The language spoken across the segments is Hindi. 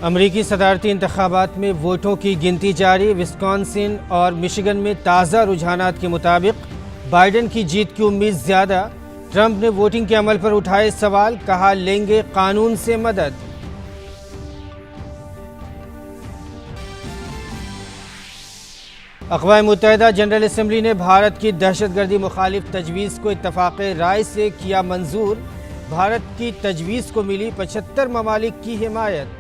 अमरीकी सदारती इंतखाबात में वोटों की गिनती जारी। विस्कॉन्सिन और मिशिगन में ताज़ा रुझानात के मुताबिक बाइडेन की जीत की उम्मीद ज़्यादा। ट्रंप ने वोटिंग के अमल पर उठाए सवाल, कहा लेंगे कानून से मदद। अक़वाम मुत्तहिदा जनरल असम्बली ने भारत की दहशतगर्दी मुखालिफ तजवीज़ को इत्तफ़ाक़ राय से किया मंजूर। भारत की तजवीज़ को मिली 75 ममालिक की हिमायत।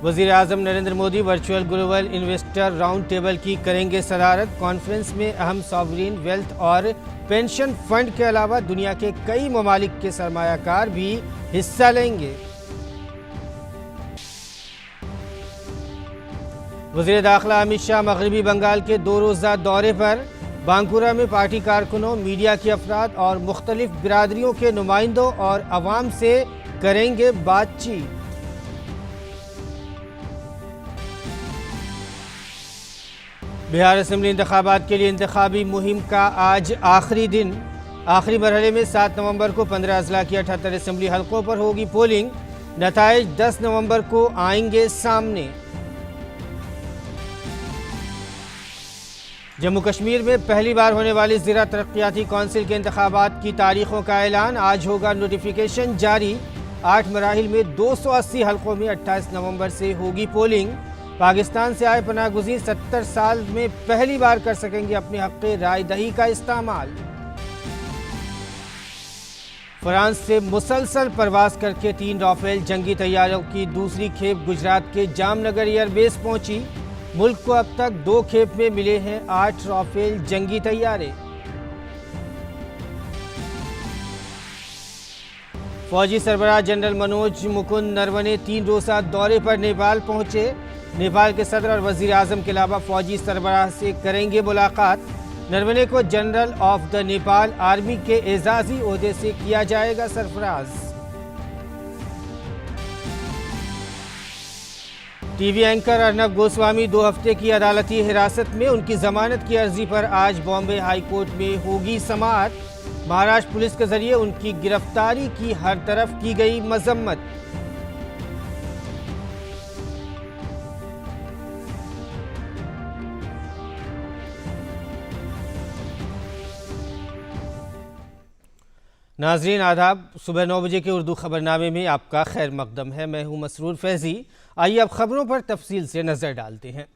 वज़ीर आज़म Narendra Modi virtual global investor round table की करेंगे सदारत। कॉन्फ्रेंस में अहम सॉवरीन वेल्थ और पेंशन फंड के अलावा दुनिया के कई ममालिक के सरमायाकार भी हिस्सा लेंगे। वज़ीर दाखिला अमित शाह मगरबी बंगाल के 2 रोज़ा दौरे पर। बांकुरा में पार्टी कारकुनों, मीडिया के अफराद और मुख्तलिफ बिरादरियों के नुमाइंदों और अवाम से करेंगे बातचीत। बिहार असम्बली इंतखाबात के लिए इंतखाबी मुहिम का आज आखिरी दिन। आखिरी मरहले में 7 नवंबर को 15 अजला की 78 असम्बली हलकों पर होगी पोलिंग। नताइज 10 नवंबर को आएंगे सामने। जम्मू कश्मीर में पहली बार होने वाली ज़िला तरक्याती कौंसिल के इंतखाबात की तारीखों का ऐलान। आज होगा नोटिफिकेशन जारी। 8 मराहिल में 280 हलकों में 28 नवंबर से होगी पोलिंग। पाकिस्तान से आए पनाहगुज़ीर 70 साल में पहली बार कर सकेंगे अपने हक़ राय दही का इस्तेमाल। फ्रांस से मुसलसल परवास करके 3 राफेल जंगी तैयारों की दूसरी खेप गुजरात के जामनगर एयरबेस पहुंची। मुल्क को अब तक 2 खेप में मिले हैं 8 राफेल जंगी तैयारे। फौजी सरबराह जनरल मनोज मुकुंद नरवणे 3 रोज़ा दौरे पर नेपाल पहुंचे। नेपाल के सदर और वज़ीर आज़म के अलावा फौजी सरबराह से करेंगे मुलाकात। नरवणे को general of the Nepal army के एजाज़ी ओहदे से किया जाएगा सरफराज। टीवी एंकर अर्नब गोस्वामी 2 हफ्ते की अदालती हिरासत में। उनकी जमानत की अर्जी पर आज बॉम्बे हाई कोर्ट में होगी समाअत। महाराष्ट्र पुलिस के जरिए उनकी गिरफ्तारी की हर तरफ की गई मजम्मत। नाजरीन आदाब, सुबह 9 बजे के उर्दू खबरनामे में आपका खैर मकदम है। मैं हूं मसरूर फैज़ी। आइए अब खबरों पर तफसील से नज़र डालते हैं।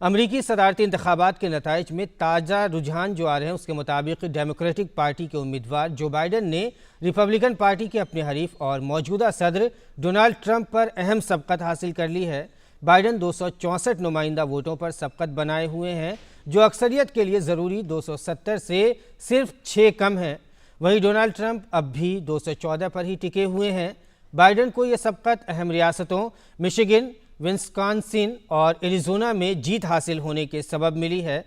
अमरीकी सदारती इंतखाबात के नताइज में ताज़ा रुझान जो आ रहे हैं उसके मुताबिक डेमोक्रेटिक पार्टी के उम्मीदवार जो बाइडेन ने रिपब्लिकन पार्टी के अपने हरीफ और मौजूदा सदर डोनाल्ड ट्रंप पर अहम सबकत हासिल कर ली है। बाइडेन 264 नुमाइंदा वोटों पर सबकत बनाए हुए हैं, जो अक्सरियत के लिए ज़रूरी 270 से सिर्फ 6 कम है। वहीं डोनाल्ड ट्रंप अब भी 214 पर ही टिके हुए हैं। बाइडेन को यह सबकत अहम रियासतों मिशिगन, विस्कॉन्सिन और एरिज़ोना में जीत हासिल होने के सबब मिली है।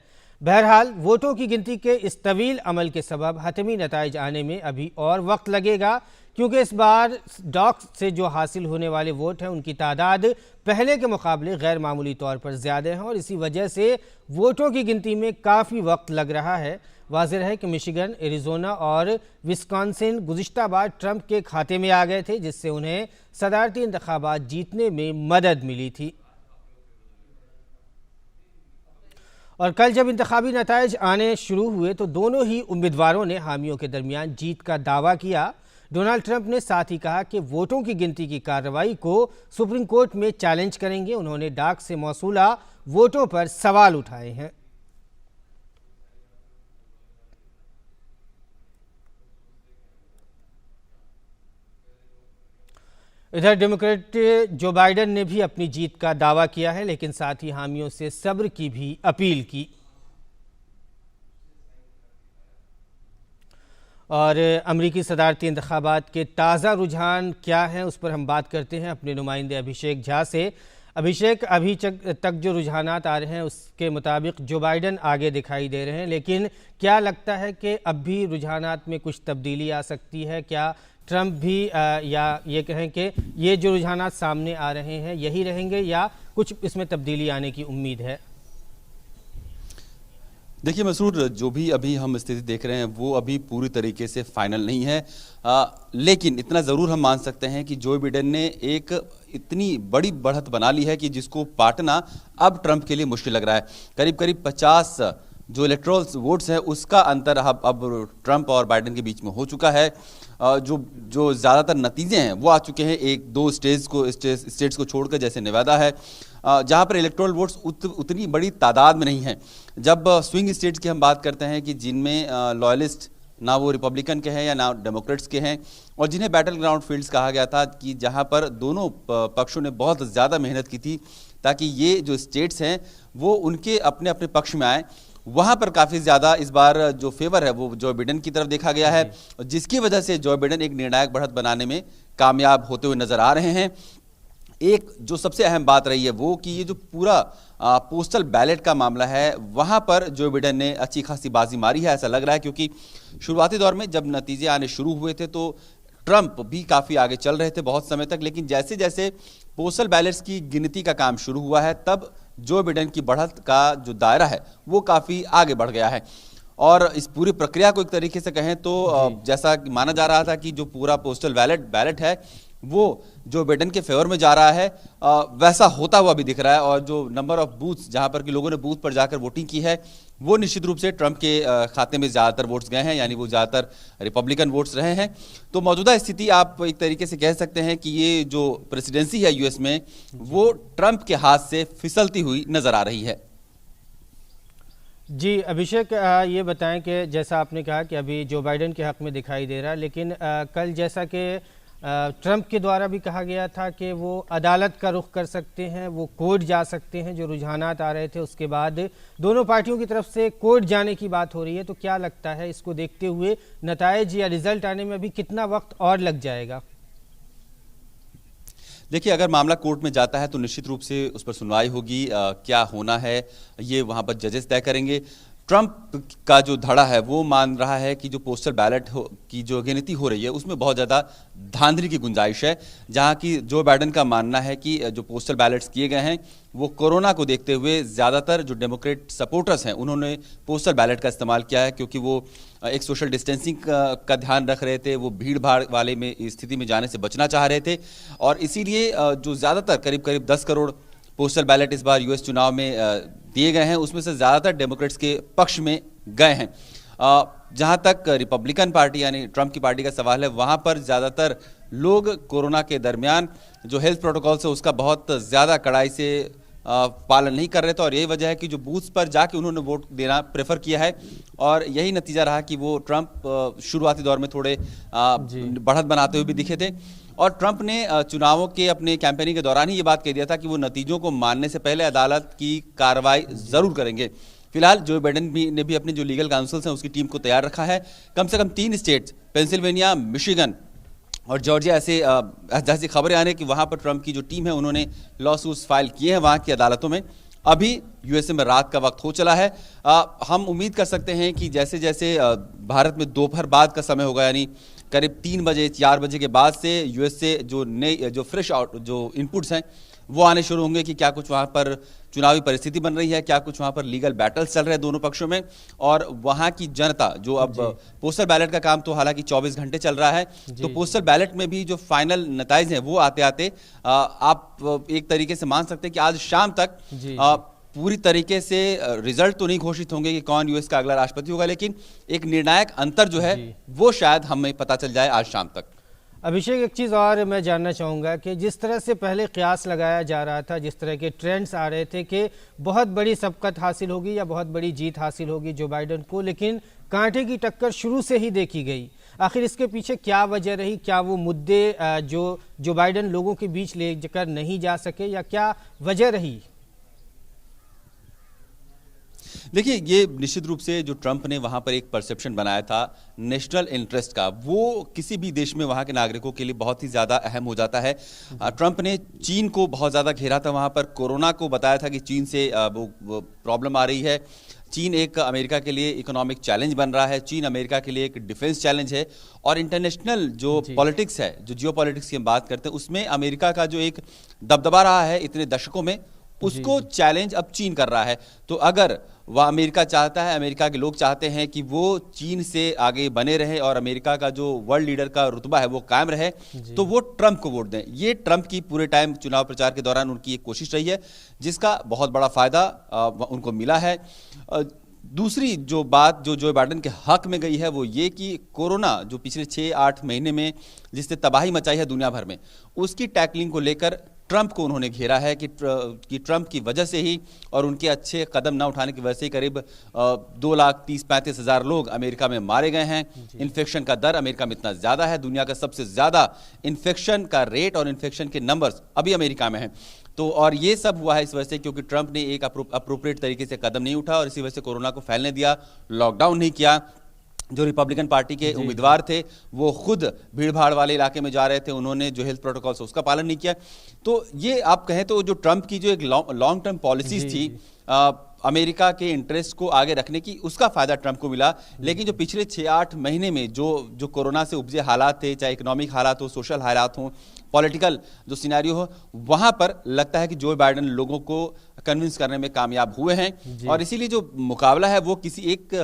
बहरहाल वोटों की गिनती के इस तवील अमल के सबब हतमी नताइज आने में अभी और वक्त लगेगा, क्योंकि इस बार डॉक्स से जो हासिल होने वाले वोट हैं उनकी तादाद पहले के मुकाबले गैर मामूली तौर पर ज़्यादा हैं और इसी वजह से वोटों की गिनती में काफ़ी वक्त लग रहा है। वाज़ेह है कि मिशिगन, एरिज़ोना और विस्कॉन्सिन गुज़िश्ता बार ट्रंप के खाते में आ गए थे, जिससे उन्हें सदारती इंतखाबात जीतने में मदद मिली थी। और कल जब इंतखाबी नताइज आने शुरू हुए तो दोनों ही उम्मीदवारों ने हामियों के दरमियान जीत का दावा किया। डोनाल्ड ट्रंप ने साथ ही कहा कि वोटों की गिनती की कार्रवाई को सुप्रीम कोर्ट में चैलेंज करेंगे। उन्होंने डाक से मौसूला वोटों पर सवाल उठाए हैं। इधर डेमोक्रेट जो बाइडेन ने भी अपनी जीत का दावा किया है, लेकिन साथ ही हामियों से सब्र की भी अपील की। और अमरीकी सदारती इंतखाबात के ताज़ा रुझान क्या हैं उस पर हम बात करते हैं अपने नुमाइंदे अभिषेक झा से। अभिषेक, अभी तक जो रुझानात आ रहे हैं उसके मुताबिक जो बाइडेन आगे दिखाई दे रहे हैं, लेकिन क्या लगता है कि अब भी रुझानात में कुछ तब्दीली आ सकती है? क्या ट्रंप भी या ये कहें कि ये जो रुझानात सामने आ रहे हैं यही रहेंगे या कुछ इसमें तब्दीली आने की उम्मीद है? देखिए मसरूर, जो भी अभी हम स्थिति देख रहे हैं वो अभी पूरी तरीके से फाइनल नहीं है। लेकिन इतना ज़रूर हम मान सकते हैं कि जो बिडेन ने एक इतनी बड़ी बढ़त बना ली है कि जिसको पाटना अब ट्रंप के लिए मुश्किल लग रहा है। करीब करीब 50 जो इलेक्टोरल वोट्स है उसका अंतर अब ट्रंप और बाइडेन के बीच में हो चुका है। जो जो ज़्यादातर नतीजे हैं वो आ चुके हैं एक दो स्टेट्स को छोड़कर, जैसे नेवादा है, जहां पर इलेक्टोरल वोट्स उतनी बड़ी तादाद में नहीं हैं। जब स्विंग स्टेट्स की हम बात करते हैं कि जिनमें लॉयलिस्ट ना वो रिपब्लिकन के हैं या ना डेमोक्रेट्स के हैं, और जिन्हें बैटल ग्राउंड फील्ड्स कहा गया था, कि जहां पर दोनों पक्षों ने बहुत ज़्यादा मेहनत की थी ताकि ये जो स्टेट्स हैं वो उनके अपने अपने पक्ष में आए, वहां पर काफ़ी ज़्यादा इस बार जो फेवर है वो जो बिडेन की तरफ देखा गया है, जिसकी वजह से जो बिडेन एक निर्णायक बढ़त बनाने में कामयाब होते हुए नजर आ रहे हैं। एक जो सबसे अहम बात रही है वो कि ये जो पूरा पोस्टल बैलेट का मामला है वहां पर जो बिडेन ने अच्छी खासी बाजी मारी है, ऐसा लग रहा है, क्योंकि शुरुआती दौर में जब नतीजे आने शुरू हुए थे तो ट्रंप भी काफ़ी आगे चल रहे थे बहुत समय तक, लेकिन जैसे जैसे पोस्टल बैलेट्स की गिनती का काम शुरू हुआ है तब जो बिडेन की बढ़त का जो दायरा है वो काफ़ी आगे बढ़ गया है। और इस पूरी प्रक्रिया को एक तरीके से कहें तो जैसा माना जा रहा था कि जो पूरा पोस्टल बैलेट है वो जो बिडेन के फेवर में जा रहा है, वैसा होता हुआ भी दिख रहा है। और जो नंबर ऑफ बूथ्स जहां पर कि लोगों ने बूथ पर जाकर वोटिंग की है वो निश्चित रूप से ट्रंप के खाते में ज़्यादातर वोट्स गए हैं, यानी वो ज़्यादातर रिपब्लिकन वोट्स रहे हैं। तो मौजूदा स्थिति आप एक तरीके से कह सकते हैं कि ये जो प्रेसिडेंसी है यूएस में वो ट्रंप के हाथ से फिसलती हुई नजर आ रही है। जी अभिषेक, ये बताएं कि जैसा आपने कहा कि अभी जो बाइडेन के हक में दिखाई दे रहा है, लेकिन कल जैसा कि ट्रंप के द्वारा भी कहा गया था कि वो अदालत का रुख कर सकते हैं, वो कोर्ट जा सकते हैं, जो रुझानात आ रहे थे उसके बाद दोनों पार्टियों की तरफ से कोर्ट जाने की बात हो रही है, तो क्या लगता है इसको देखते हुए नताइज या रिजल्ट आने में अभी कितना वक्त और लग जाएगा? देखिए, अगर मामला कोर्ट में जाता है तो निश्चित रूप से उस पर सुनवाई होगी। क्या होना है ये वहाँ पर जजेस तय करेंगे। ट्रंप का जो धड़ा है वो मान रहा है कि जो पोस्टल बैलेट की जो गिनती हो रही है उसमें बहुत ज़्यादा धांधली की गुंजाइश है, जहां कि जो बाइडेन का मानना है कि जो पोस्टल बैलेट्स किए गए हैं वो कोरोना को देखते हुए ज़्यादातर जो डेमोक्रेट सपोर्टर्स हैं उन्होंने पोस्टल बैलेट का इस्तेमाल किया है, क्योंकि वो एक सोशल डिस्टेंसिंग का ध्यान रख रहे थे, वो भीड़ भाड़ वाले में स्थिति में जाने से बचना चाह रहे थे, और इसीलिए जो ज़्यादातर करीब करीब 10 करोड़ पोस्टल बैलेट इस बार यूएस चुनाव में दिए गए हैं उसमें से ज़्यादातर डेमोक्रेट्स के पक्ष में गए हैं। जहां तक रिपब्लिकन पार्टी यानी ट्रंप की पार्टी का सवाल है, वहां पर ज़्यादातर लोग कोरोना के दरमियान जो हेल्थ प्रोटोकॉल्स है उसका बहुत ज़्यादा कड़ाई से पालन नहीं कर रहे थे, और यही वजह है कि जो बूथ्स पर जाके उन्होंने वोट देना प्रेफर किया है, और यही नतीजा रहा कि वो ट्रंप शुरुआती दौर में थोड़े बढ़त बनाते हुए भी दिखे थे। और ट्रंप ने चुनावों के अपने कैंपेनिंग के दौरान ही ये बात कह दिया था कि वो नतीजों को मानने से पहले अदालत की कार्रवाई जरूर करेंगे। फिलहाल जो बाइडेन ने भी अपने जो लीगल काउंसिल्स हैं उसकी टीम को तैयार रखा है। कम से कम 3 स्टेट्स पेंसिल्वेनिया, मिशिगन और जॉर्जिया ऐसी खबरें आ रही हैं कि वहां पर ट्रंप की जो टीम है उन्होंने लॉ सूट्स फाइल किए हैं वहां की अदालतों में। अभी यूएसए में रात का वक्त हो चला है। हम उम्मीद कर सकते हैं कि जैसे जैसे भारत में दोपहर बाद का समय होगा, यानी करीब 3 बजे 4 बजे के बाद से यूएसए जो फ्रेश आउट जो इनपुट्स हैं वो आने शुरू होंगे कि क्या कुछ वहाँ पर चुनावी परिस्थिति बन रही है, क्या कुछ वहाँ पर लीगल बैटल्स चल रहे हैं दोनों पक्षों में, और वहाँ की जनता जो अब पोस्टल बैलेट का काम तो हालांकि 24 घंटे चल रहा है, तो पोस्टल बैलेट में भी जो फाइनल नतीजे हैं वो आते आते आप एक तरीके से मान सकते हैं कि आज शाम तक पूरी तरीके से रिजल्ट तो नहीं घोषित होंगे कि कौन यूएस का अगला राष्ट्रपति होगा, लेकिन एक निर्णायक अंतर जो है वो शायद हमें पता चल जाए आज शाम तक। अभिषेक, एक चीज़ और मैं जानना चाहूँगा कि जिस तरह से पहले कयास लगाया जा रहा था, जिस तरह के ट्रेंड्स आ रहे थे कि बहुत बड़ी सबकत हासिल होगी या बहुत बड़ी जीत हासिल होगी जो बाइडेन को, लेकिन कांटे की टक्कर शुरू से ही देखी गई। आखिर इसके पीछे क्या वजह रही? क्या वो मुद्दे जो बाइडेन लोगों के बीच ले कर नहीं जा सके, या क्या वजह रही? देखिए, ये निश्चित रूप से जो ट्रंप ने वहां पर एक परसेप्शन बनाया था नेशनल इंटरेस्ट का, वो किसी भी देश में वहां के नागरिकों के लिए बहुत ही ज़्यादा अहम हो जाता है। ट्रंप ने चीन को बहुत ज़्यादा घेरा था, वहां पर कोरोना को बताया था कि चीन से वो प्रॉब्लम आ रही है। चीन एक अमेरिका के लिए इकोनॉमिक चैलेंज बन रहा है, चीन अमेरिका के लिए एक डिफेंस चैलेंज है, और इंटरनेशनल जो पॉलिटिक्स है, जो जियो पॉलिटिक्स की हम बात करते हैं, उसमें अमेरिका का जो एक दबदबा रहा है इतने दशकों में, उसको चैलेंज अब चीन कर रहा है। तो अगर वह अमेरिका चाहता है, अमेरिका के लोग चाहते हैं कि वो चीन से आगे बने रहे और अमेरिका का जो वर्ल्ड लीडर का रुतबा है वो कायम रहे, तो वो ट्रंप को वोट दें। ये ट्रंप की पूरे टाइम चुनाव प्रचार के दौरान उनकी एक कोशिश रही है, जिसका बहुत बड़ा फायदा उनको मिला है। दूसरी जो बात जो जो बाइडेन के हक में गई है वो ये कि कोरोना जो पिछले 6-8 महीने में जिसने तबाही मचाई है दुनिया भर में, उसकी टैकलिंग को लेकर ट्रंप को उन्होंने घेरा है कि ट्रंप की वजह से ही और उनके अच्छे कदम ना उठाने की वजह से ही करीब 2,30,35,000 लोग अमेरिका में मारे गए हैं। इन्फेक्शन का दर अमेरिका में इतना ज़्यादा है, दुनिया का सबसे ज़्यादा इन्फेक्शन का रेट और इन्फेक्शन के नंबर्स अभी अमेरिका में हैं। तो और ये सब हुआ है इस वजह से क्योंकि ट्रंप ने एक अप्रोप्रिएट तरीके से कदम नहीं उठा और इसी वजह से कोरोना को फैलने दिया, लॉकडाउन नहीं किया। जो रिपब्लिकन पार्टी के उम्मीदवार थे वो खुद भीड़-भाड़ वाले इलाके में जा रहे थे, उन्होंने जो हेल्थ प्रोटोकॉल से उसका पालन नहीं किया। तो ये आप कहें तो जो ट्रंप की जो एक लॉन्ग टर्म पॉलिसीज थी अमेरिका के इंटरेस्ट को आगे रखने की, उसका फायदा ट्रंप को मिला। लेकिन जो पिछले 6-8 महीने में जो कोरोना से उपजे हालात थे, चाहे इकोनॉमिक हालात हो, सोशल हालात हो, पॉलिटिकल जो सिनेरियो हो, वहां पर लगता है कि जो बाइडेन लोगों को कन्विंस करने में कामयाब हुए हैं और इसीलिए जो मुकाबला है वो किसी एक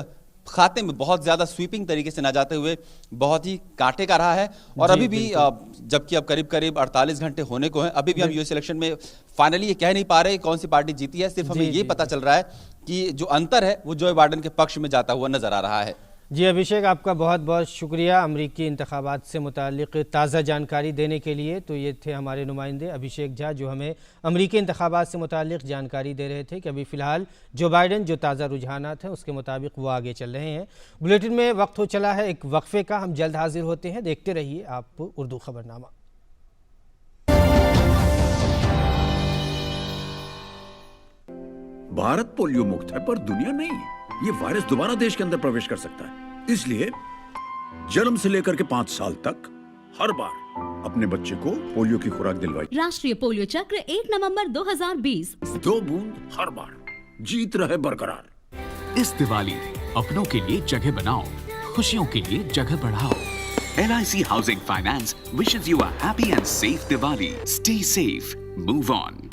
खाते में बहुत ज्यादा स्वीपिंग तरीके से ना जाते हुए बहुत ही कांटे का रहा है। और अभी भी जबकि अब करीब 48 घंटे होने को हैं, अभी भी हम यूएस इलेक्शन में फाइनली ये कह नहीं पा रहे कौन सी पार्टी जीती है। सिर्फ हमें ये पता चल रहा है कि जो अंतर है वो जो बाइडेन के पक्ष में जाता हुआ नजर आ रहा है। जी अभिषेक, आपका बहुत बहुत शुक्रिया अमरीकी इंतखाबात से मुताल्लिक़ ताज़ा जानकारी देने के लिए। तो ये थे हमारे नुमाइंदे अभिषेक झा जो हमें अमरीकी इंतखाबात से मुताल्लिक़ जानकारी दे रहे थे कि अभी फ़िलहाल जो बाइडेन जो ताज़ा रुझानात हैं उसके मुताबिक वो आगे चल रहे हैं। बुलेटिन में वक्त हो चला है एक वक्फे का, हम जल्द हाजिर होते हैं। देखते रहिए आप उर्दू खबरनामा। भारत पोलियो मुक्त है पर दुनिया नहीं। ये वायरस दोबारा देश के अंदर प्रवेश कर सकता है, इसलिए जन्म से लेकर के 5 साल तक हर बार अपने बच्चे को पोलियो की खुराक दिलवाई। राष्ट्रीय पोलियो चक्र 1 नवंबर 2020। 2 बूंद हर बार, जीत रहे बरकरार। इस दिवाली अपनों के लिए जगह बनाओ, खुशियों के लिए जगह बढ़ाओ। LIC housing finance wishes you a happy and safe Diwali. Stay safe, move on.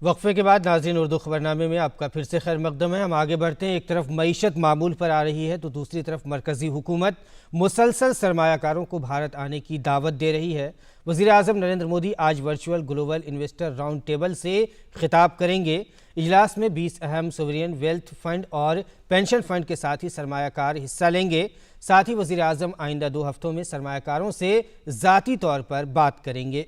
वक्फे के बाद नाज़रीन उर्दू खबरनामे में आपका फिर से खैर मकदम है। हम आगे बढ़ते हैं। एक तरफ मईशत मामूल पर आ रही है तो दूसरी तरफ मरकज़ी हुकूमत मुसलसल सरमायाकारों को भारत आने की दावत दे रही है। वज़ीर आज़म नरेंद्र मोदी आज virtual global investor round table से खिताब करेंगे। इजलास में 20 अहम सोवरियन वेल्थ फंड और पेंशन फंड के साथ ही सरमायाकार हिस्सा लेंगे। साथ ही वज़ीर आज़म आइंदा 2 हफ्तों में सरमायाकारों से ज़ाती तौर पर बात करेंगे।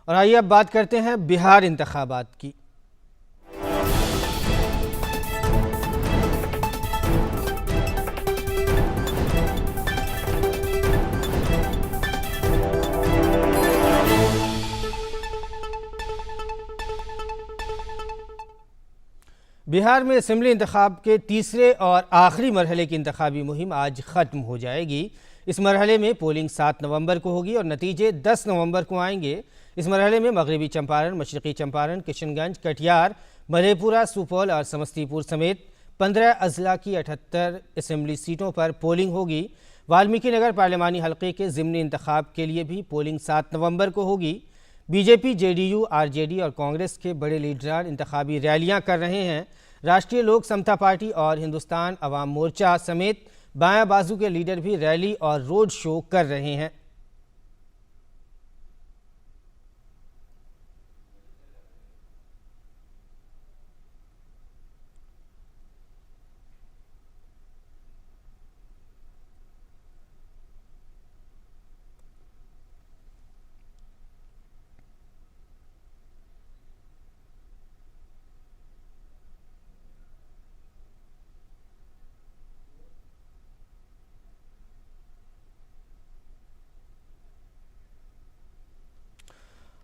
और आइए अब बात करते हैं बिहार इंतखाबात की। बिहार में असेंबली इंतखाब के तीसरे और आखिरी मरहले की इंतखाबी मुहिम आज ख़त्म हो जाएगी। इस मरहले में पोलिंग 7 नवंबर को होगी और नतीजे 10 नवंबर को आएंगे। इस मरहले में मगरबी चंपारण, मशरक़ी चंपारण, किशनगंज, कटिहार, मधेपुरा, सुपौल और समस्तीपुर समेत 15 अजला की 78 असेंबली सीटों पर पोलिंग होगी। वाल्मीकि नगर पार्लिमानी हल्के के ज़िमनी इंतखाब के लिए भी पोलिंग 7 नवंबर को होगी। बीजेपी, जेडीयू, आरजेडी और कांग्रेस के बड़े लीडरान इंतखाबी रैलियां कर रहे हैं। राष्ट्रीय लोक समता पार्टी और हिंदुस्तान अवाम मोर्चा समेत बायां बाजू के लीडर भी रैली और रोड शो कर रहे हैं।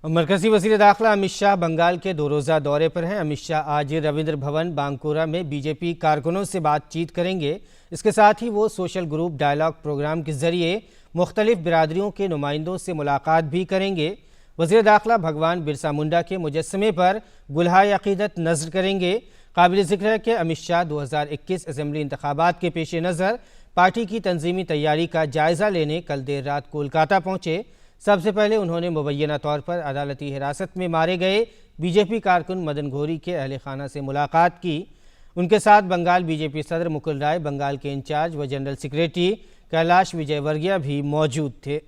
मरकज़ी वज़ीर दाखिला अमित शाह बंगाल के 2 रोज़ा दौरे पर हैं। अमित शाह आज रविंद्र भवन बांकुरा में बीजेपी कारकुनों से बातचीत करेंगे। इसके साथ ही वो सोशल ग्रुप डायलॉग प्रोग्राम के ज़रिए मुख्तलिफ बिरादरियों के नुमाइंदों से मुलाकात भी करेंगे। वज़ीर दाखिला भगवान बिरसा मुंडा के मुजस्समे पर गुलहाए अक़ीदत नज़र करेंगे। काबिल जिक्र है कि अमित शाह 2021 असेंबली इंतखाबात के पेश नज़र पार्टी की तंजीमी तैयारी का जायज़ा लेने कल देर रात कोलकाता पहुंचे। सबसे पहले उन्होंने मुबैना तौर पर अदालती हिरासत में मारे गए बीजेपी कारकुन मदन घोरी के अहल खाना से मुलाकात की। उनके साथ बंगाल बीजेपी सदर मुकुल राय, बंगाल के इंचार्ज व जनरल सेक्रेटरी कैलाश विजयवर्गीय भी मौजूद थे।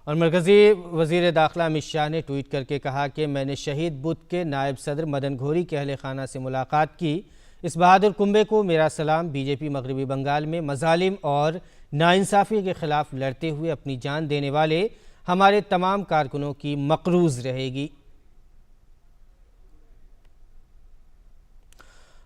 और मरकज़ी वज़ीर दाखिला अमित शाह ने ट्वीट करके कहा कि मैंने शहीद बुद्ध के नायब सदर मदन घोरी के अहल खाना से मुलाकात की। इस बहादुर कुंबे को मेरा सलाम। बीजेपी मगरबी बंगाल में मजालिम और नाइंसाफ़ी के ख़िलाफ़ लड़ते हुए अपनी जान देने वाले हमारे तमाम कारकुनों की मक़रूज़ रहेगी।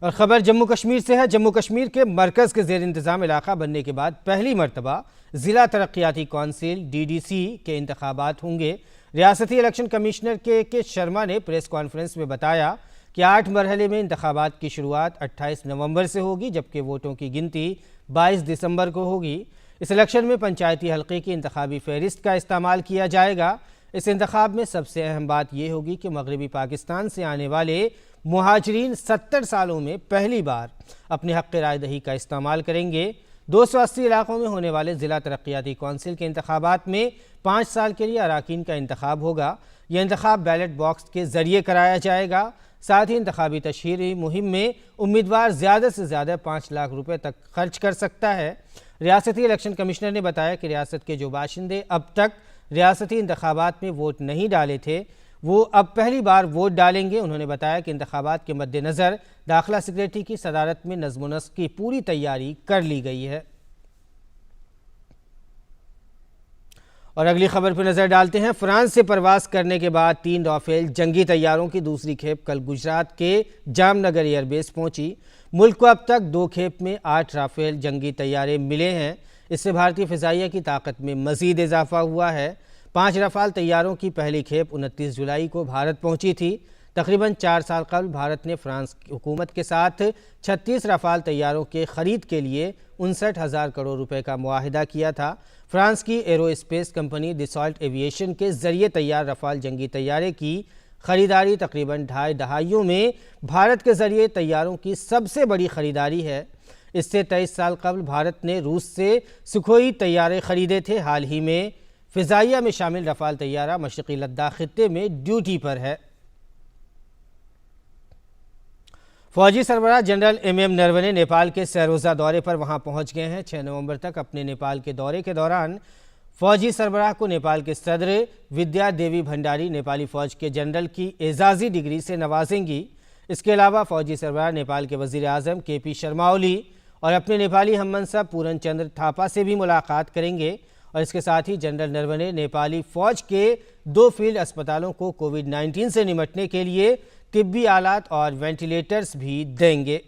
और ख़बर जम्मू कश्मीर से है। जम्मू कश्मीर के मरकज़ के ज़ेर इंतज़ाम इलाका बनने के बाद पहली मरतबा ज़िला तरक्याती कौंसिल DDC के इंतखाबात होंगे। रियासती इलेक्शन कमिश्नर के शर्मा ने प्रेस कॉन्फ्रेंस में बताया कि 8 मरहले में इंतखाबात की शुरुआत 28 नवंबर से होगी, जबकि वोटों की गिनती 22 दिसंबर को होगी। इस इलेक्शन में पंचायती हल्के की इंतखाबी फहरिस्त का इस्तेमाल किया जाएगा। इस इंतखाब में सबसे अहम बात यह होगी कि मगरबी पाकिस्तान से आने वाले मुहाजिरीन 70 सालों में पहली बार अपने हक़ राय दही का इस्तेमाल करेंगे। 280 इलाकों में होने वाले ज़िला तरक्याती कौंसिल के इंतखाबात में 5 साल के लिए अराकीन का इंतखाब होगा। यह इंतखाब बैलेट बॉक्स के ज़रिए कराया जाएगा। साथ ही इंतखाबी तशहीरी मुहिम में उम्मीदवार ज़्यादा से ज़्यादा 5 लाख रुपए तक खर्च कर सकता है। रियासती इलेक्शन कमिश्नर ने बताया कि रियासत के जो बाशिंदे अब तक रियासती इंतखाबात में वोट नहीं डाले थे, वो अब पहली बार वोट डालेंगे। उन्होंने बताया कि इंतखाबात के मद्देनज़र दाखिला सेक्रेटरी की सदारत में नज़्म व नस्क की पूरी तैयारी कर ली गई है। और अगली खबर पर नज़र डालते हैं। फ्रांस से प्रवास करने के बाद 3 राफेल जंगी तैयारों की दूसरी खेप कल गुजरात के जामनगर एयरबेस पहुंची। मुल्क को अब तक 2 खेप में 8 राफेल जंगी तैयारे मिले हैं। इससे भारतीय फ़िज़ाइया की ताकत में मज़ीद इजाफा हुआ है। 5 रफ़ाल तैयारों की पहली खेप 29 जुलाई को भारत पहुंची थी। तकरीबन 4 साल कबल भारत ने फ्रांस की हुकूमत के साथ 36 रफ़ाल तैयारों के ख़रीद के लिए 59,000 करोड़ रुपए का मुआहिदा किया था। फ्रांस की एरोस्पेस कंपनी दसॉल्ट एविएशन के ज़रिए तैयार रफ़ाल जंगी तैयारे की ख़रीदारी तकरीबन 2.5 दहाइयों में भारत के ज़रिए तैयारों की सबसे बड़ी ख़रीदारी है। इससे 23 साल कबल भारत ने रूस से सुखोई तैयारे ख़रीदे थे। हाल ही में फ़िज़ाइया में शामिल रफ़ाल तैयारा मशरक़ी लद्दाख खित्ते में ड्यूटी पर है। फ़ौजी सरबराह जनरल MM नरवणे नेपाल के सैरोज़ा दौरे पर वहां पहुंच गए हैं। 6 नवंबर तक अपने नेपाल के दौरे के दौरान फ़ौजी सरबराह को नेपाल के सदर विद्या देवी भंडारी नेपाली फ़ौज के जनरल की एजाज़ी डिग्री से नवाजेंगी। इसके अलावा फ़ौजी सरबराह नेपाल के वज़ीर आज़म KP शर्मा ओली और अपने नेपाली हममनसब पूरन चंद्र थापा से भी मुलाकात करेंगे। और इसके साथ ही जनरल नरवणे नेपाली फ़ौज के 2 फील्ड अस्पतालों को कोविड-19 से निपटने के लिए तिब्बी आलात और वेंटिलेटर्स भी देंगे।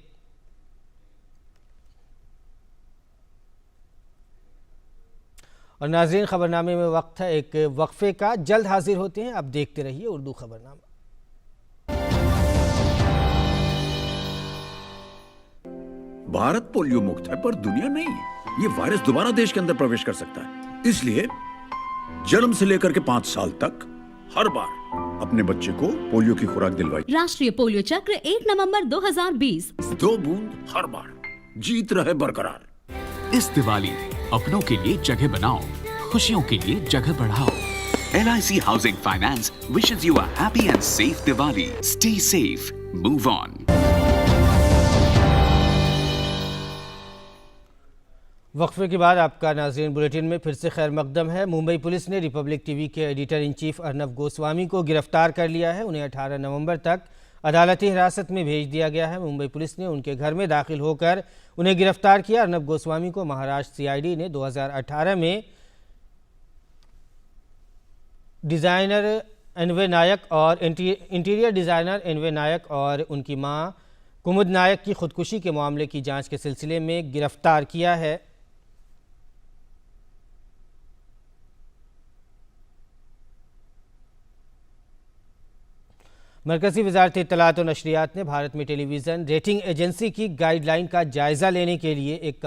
और नाज़रीन, खबरनामे में वक्त है एक वक्फे का। जल्द हाजिर होते हैं। अब देखते रहिए उर्दू खबरनामा। भारत पोलियो मुक्त है, पर दुनिया नहीं। ये वायरस दोबारा देश के अंदर प्रवेश कर सकता है। इसलिए जन्म से लेकर के 5 साल तक हर बार अपने बच्चे को पोलियो की खुराक दिलवाई। राष्ट्रीय पोलियो चक्र 1 नवंबर 2020। 2 बूंद हर बार, जीत रहे बरकरार। इस दिवाली अपनों के लिए जगह बनाओ, खुशियों के लिए जगह बढ़ाओ। LIC housing finance wishes you a happy and safe Diwali. Stay safe, move on. वक्फे के बाद आपका नाज़रीन बुलेटिन में फिर से खैर मकदम है। मुंबई पुलिस ने रिपब्लिक टीवी के editor in chief Arnab Goswami को गिरफ्तार कर लिया है। उन्हें 18 नवंबर तक अदालती हिरासत में भेज दिया गया है। मुंबई पुलिस ने उनके घर में दाखिल होकर उन्हें गिरफ्तार किया। अर्नब गोस्वामी को महाराष्ट्र CID ने 2018 में डिज़ाइनर एनवे नायक और इंटीरियर डिज़ाइनर एनवे नायक और उनकी मां कुमुद नायक की खुदकुशी के मामले की जांच के सिलसिले में गिरफ्तार किया है। मरकज़ी वज़ारत इत्तलात और नशरियात ने भारत में टेलीविज़न रेटिंग एजेंसी की गाइडलाइन का जायज़ा लेने के लिए एक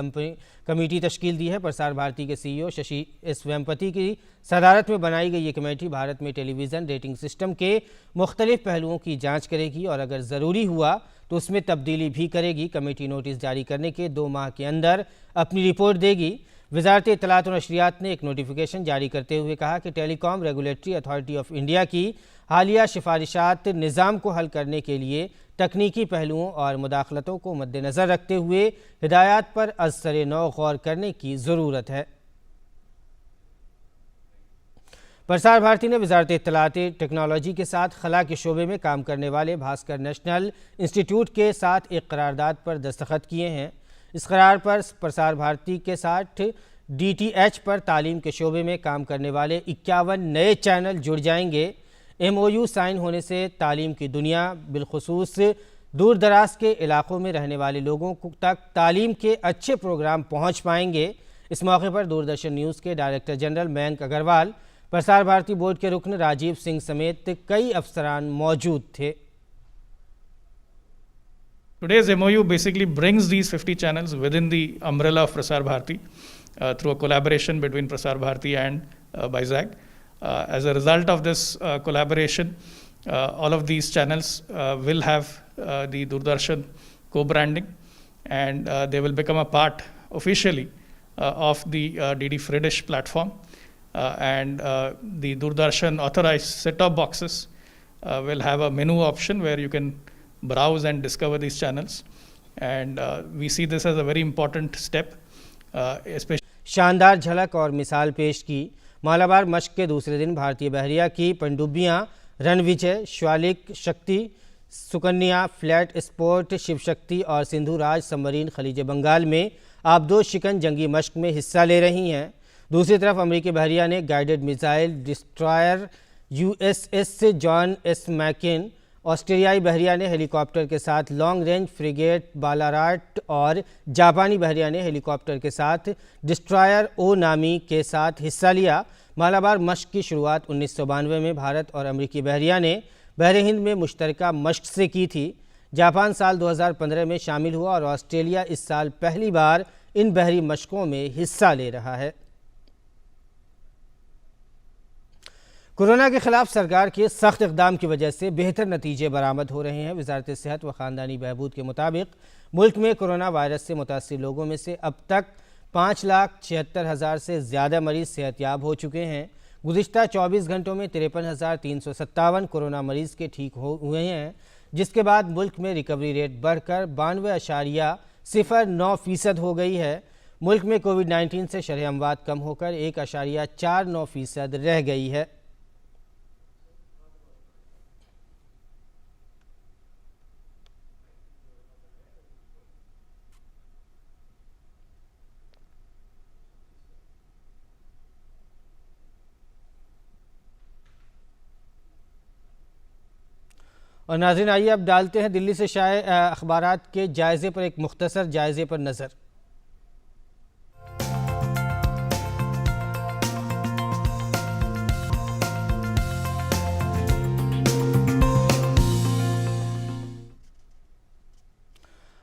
कमेटी तश्कील दी है। प्रसार भारती के CEO शशि एस वेम्पति की सदारत में बनाई गई ये कमेटी भारत में टेलीविज़न रेटिंग सिस्टम के मुख्तलिफ पहलुओं की जाँच करेगी और अगर ज़रूरी हुआ तो उसमें तब्दीली भी करेगी। कमेटी नोटिस जारी करने के 2 माह के अंदर अपनी रिपोर्ट देगी। वज़ारत इत्तलात और नशरियात ने एक नोटिफिकेशन जारी करते हुए कहा कि telecom regulatory authority of India की हालिया सिफारिशात निज़ाम को हल करने के लिए तकनीकी पहलुओं और मुदाखलतों को मद्देनज़र रखते हुए हिदायत पर अज़सर नौ गौर करने की ज़रूरत है। प्रसार भारती ने वज़ारत इत्तलाती टेक्नोलॉजी के साथ खला के शोबे में काम करने वाले भास्कर नेशनल इंस्टीट्यूट के साथ एक करारदाद पर दस्तखत किए हैं। इस करार पर प्रसार भारती के साथ DTH पर तालीम के शोबे में काम करने वाले 51 नए चैनल जुड़ जाएंगे। MOU साइन होने से तालीम की दुनिया बिलखुसूस दूर दराज के इलाकों में रहने वाले लोगों तक तालीम के अच्छे प्रोग्राम पहुंच पाएंगे। इस मौके पर दूरदर्शन न्यूज़ के director general Mayank Agarwal, Prasar Bharati board के रुकन राजीव सिंह समेत कई अफसरान मौजूद थे। Today's MOU basically brings these 50 channels within the umbrella of Prasar Bharati through a collaboration between Prasar Bharati and BISAC. As a result of this collaboration, all of these channels will have the Doordarshan co-branding, and they will become a part officially of the DD Free Dish platform. And the Doordarshan authorized set-top boxes will have a menu option where you can browse and discover these channels, and we see this as a very important step, especially शानदार झलक और मिसाल पेश की। मालाबार मश्क के दूसरे दिन भारतीय बहरिया की पनडुब्बियाँ रणविजय, श्वालिक शक्ति, सुकन्या, फ्लैट स्पोर्ट, शिव शक्ति और सिंधु राज सबमरीन खलीज बंगाल में आबदोश शिकन जंगी मश्क में हिस्सा ले रही हैं। दूसरी तरफ अमरीकी बहरिया ने guided missile destroyer USS John S McCain, ऑस्ट्रेलियाई बहरिया ने हेलीकॉप्टर के साथ लॉन्ग रेंज फ्रिगेट बालाराट और जापानी बहरिया ने हेलीकॉप्टर के साथ डिस्ट्रॉयर ओनामी के साथ हिस्सा लिया। मालाबार मश्क की शुरुआत 1992 में भारत और अमरीकी बहरिया ने बहर हिंद में मुश्तरका मश्क से की थी। जापान साल 2015 में शामिल हुआ और ऑस्ट्रेलिया इस साल पहली बार इन बहरी मशकों में हिस्सा ले रहा है। कोरोना के खिलाफ सरकार के सख्त इक़दाम की वजह से बेहतर नतीजे बरामद हो रहे हैं। वज़ारत सेहत व ख़ानदानी बहबूद के मुताबिक मुल्क में कोरोना वायरस से मुतासिर लोगों में से अब तक 5,76,000 से ज़्यादा मरीज़ सेहतयाब हो चुके हैं। गुज़िश्ता 24 घंटों में 53,357 कोरोना मरीज़ के ठीक हुए हैं, जिसके बाद मुल्क में रिकवरी रेट बढ़कर 92.09% हो गई है। मुल्क में कोविड-19 से शरह अमवात कम होकर 1.49% रह गई है। और नाज़रीन, आइए अब डालते हैं दिल्ली से शाये अखबारात के जायज़े पर एक मुख्तसर जायज़े पर नज़र।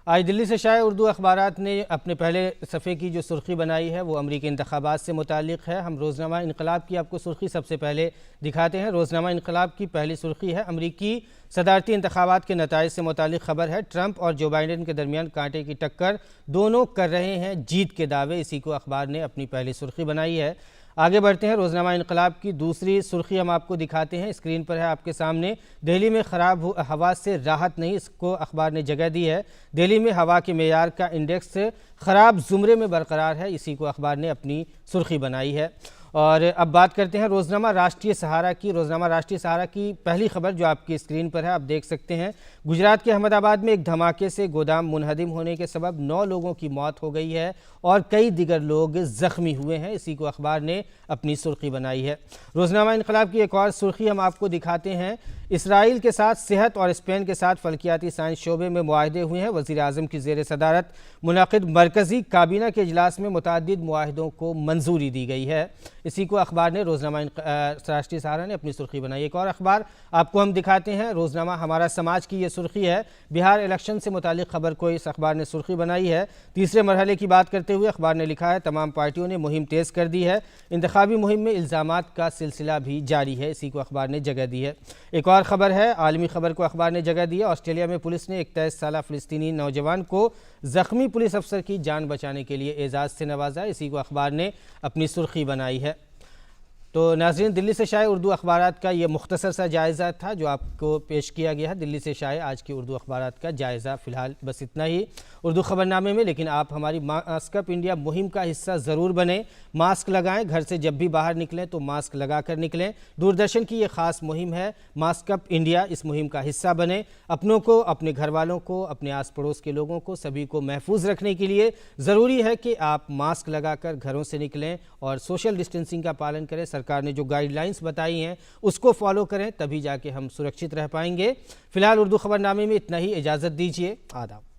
आज दिल्ली से शाये उर्दू अखबारात ने अपने पहले सफ़े की जो सुर्खी बनाई है वो अमरीकी इंतखाबात से मुताल्लिक़ है। हम रोज़नामा इनकलाब की आपको सुर्खी सबसे पहले दिखाते हैं। रोज़नामा इनकलाब की पहली सुर्खी है अमरीकी सदारती इंतखाबात के नताइज से मुताल्लिक़ खबर है। ट्रंप और जो बाइडेन के दरमियान कांटे की टक्कर, दोनों कर रहे हैं जीत के दावे। इसी को अखबार ने अपनी पहली सुर्खी बनाई है। आगे बढ़ते हैं। रोज़नामा इनकलाब की दूसरी सुर्खी हम आपको दिखाते हैं, स्क्रीन पर है आपके सामने। दिल्ली में ख़राब हवा से राहत नहीं, इसको अखबार ने जगह दी है। दिल्ली में हवा के मेयार का इंडेक्स ख़राब ज़ुमरे में बरकरार है, इसी को अखबार ने अपनी सुर्खी बनाई है। और अब बात करते हैं रोज़नामा राष्ट्रीय सहारा की। रोज़नामा राष्ट्रीय सहारा की पहली खबर जो आपकी स्क्रीन पर है, आप देख सकते हैं। गुजरात के अहमदाबाद में एक धमाके से गोदाम मुनहदिम होने के सबब 9 लोगों की मौत हो गई है और कई दिगर लोग ज़ख्मी हुए हैं, इसी को अखबार ने अपनी सुर्खी बनाई है। रोज़नामा इनकलाब की एक और सुर्खी हम आपको दिखाते हैं। इसराइल के साथ सेहत और स्पेन के साथ फल्कियाती साइंस शोबे में मुआहदे हुए हैं। वज़ीर आज़म की ज़ेर सदारत मुनक़िद मरकज़ी काबीना के इजलास में मुतअद्दिद मुआहदों को मंजूरी दी गई है। इसी को अखबार ने रोजनामा राष्ट्रीय सहारा ने अपनी सुर्खी बनाई। एक और अखबार आपको हम दिखाते हैं, रोजनामा हमारा समाज की ये सुर्खी है। बिहार इलेक्शन से मुतालिक खबर को इस अखबार ने सुर्खी बनाई है। तीसरे मरहले की बात करते हुए अखबार ने लिखा है, तमाम पार्टियों ने मुहिम तेज कर दी है। इंतखाबी मुहिम में इल्ज़ामात का सिलसिला भी जारी है। इसी को अखबार ने जगह दी है। एक और खबर है, आलमी खबर को अखबार ने जगह दी है। ऑस्ट्रेलिया में पुलिस ने 23 साला फ़िलिस्तीनी नौजवान को जख्मी पुलिस अफसर की जान बचाने के लिए एजाज़ से नवाजा। इसी को अखबार ने अपनी सुर्खी बनाई है। तो नाज़रीन, दिल्ली से शाये उर्दू अखबारात का ये मुख्तसर सा जायज़ा था जो आपको पेश किया गया है। दिल्ली से शाये आज की उर्दू अखबारात का जायज़ा फ़िलहाल बस इतना ही उर्दू खबरनामे में। लेकिन आप हमारी मास्क अप इंडिया मुहिम का हिस्सा ज़रूर बने। मास्क लगाएं, घर से जब भी बाहर निकलें तो मास्क लगा कर निकलें। दूरदर्शन की ये ख़ास मुहिम है मास्क अप इंडिया। इस मुहिम का हिस्सा बने। अपनों को, अपने घर वालों को, अपने आस पड़ोस के लोगों को, सभी को महफूज रखने के लिए ज़रूरी है कि आप मास्क लगाकर घरों से निकलें और सोशल डिस्टेंसिंग का पालन करें। सरकार ने जो गाइडलाइंस बताई हैं उसको फॉलो करें, तभी जाके हम सुरक्षित रह पाएंगे। फिलहाल उर्दू खबरनामे में इतना ही। इजाज़त दीजिए। आदाब।